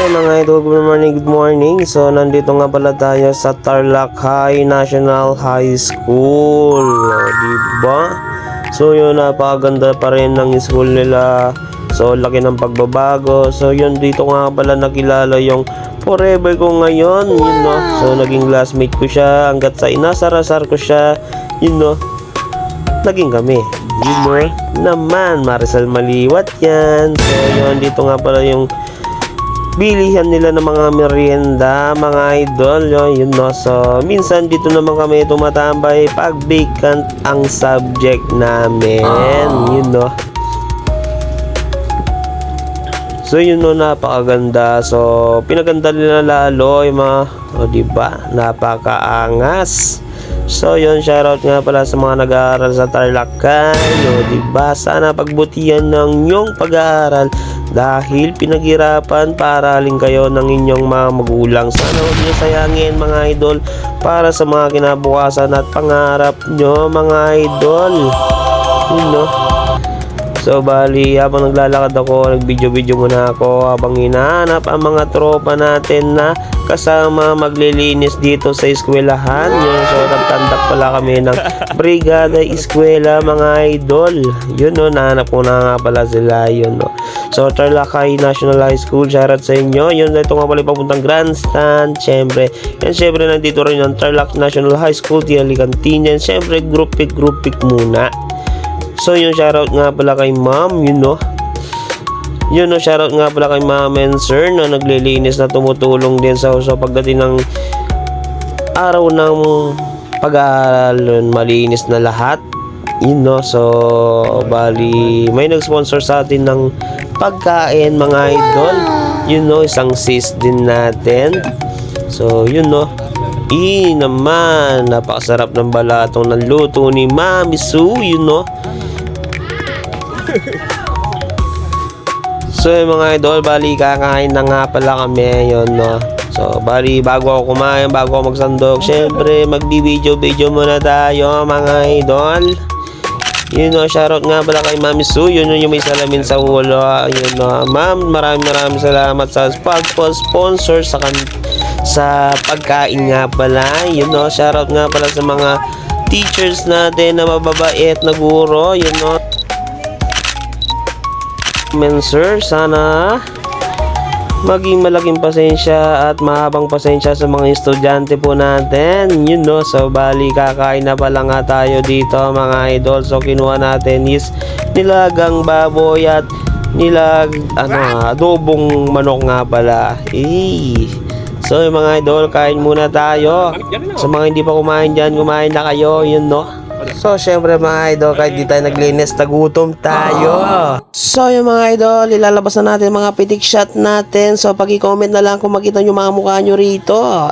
Mga idol, good morning, good morning. So, nandito nga pala tayo sa Tarlac High National High School. Diba? So, yun, napakaganda pa rin ng school nila. So, laki ng pagbabago. So, yun, dito nga pala nakilala yung forever ko ngayon. Yun, no? So, naging classmate ko siya. Hanggat sa inasar-asar ko siya, yun, no? Naging kami. Yun, no? Naman, Maricel Maliwat yan. So, yun, dito nga pala yung bilihan nila ng mga merienda, mga idol, yun no. So, minsan dito naman kami tumatambay pag vacant ang subject namin, yun no. So, yun no, napakaganda. So, pinaganda nila lalo yung mga, diba, napakaangas. So, yun, shoutout nga pala sa mga nag-aaral sa Tarlac High, diba, sana pagbutihan ng inyong pag-aaral dahil pinaghirapan paaralin kayo ng inyong mga magulang. Sana huwag niyo sayangin mga idol para sa mga kinabukasan at pangarap nyo mga idol. Yun no. So bali habang naglalakad ako, nag-video muna ako habang hinahanap ang mga tropa natin na kasama maglilinis dito sa eskwelahan. Yun, so nagtandak pala kami ng Brigada Eskwela mga idol. Yun no, nahanap ko na nga pala sila. Yun no. So Tarlac High National High School, shoutout sa inyo. Yun, ito nga pala papuntang grandstand. Syempre, yan syempre nandito rin yung Tarlac National High School, Tiali Cantina. Syempre group pick muna. So yun, shoutout nga pala kay ma'am, yun no. Yun no, shoutout nga pala kay ma'am and sir na naglilinis na tumutulong din sa pagdating ng araw ng pag-aaral, malinis na lahat. Yun no, so bali may nag-sponsor sa atin ng pagkain mga idol. Yun no, isang sis din natin. So yun no. Naman, napakasarap ng balatong ng luto ni Mami Sue, yun no. So yung mga idol, bali kakain na nga pala kami, yun no. So bali bago ako kumain, bago ako magsandok, syempre magbi-video muna tayo mga idol. Yun no, shoutout nga pala kay Mami Sue, yun yung may salamin sa ulo. Yun no, ma'am, maraming salamat sa pag-sponsor sa pagkain nga pala. Yun no, shoutout nga pala sa mga teachers natin na mababait na guro. Yun no, sir, sana maging malaking pasensya at mahabang pasensya sa mga estudyante po natin. Yun no, so bali kakain na pala nga tayo dito mga idol. So kinuha natin is nilagang baboy at adobong manok nga pala. So yung mga idol, kain muna tayo. Sa mga hindi pa kumain dyan, kumain na kayo, yun no. So syempre mga idol, kahit di tayo naglinis, nagutom tayo. So yung mga idol, ilalabas na natin mga pitik shot natin. So pag-i-comment na lang kung makita nyo mga mukha nyo rito.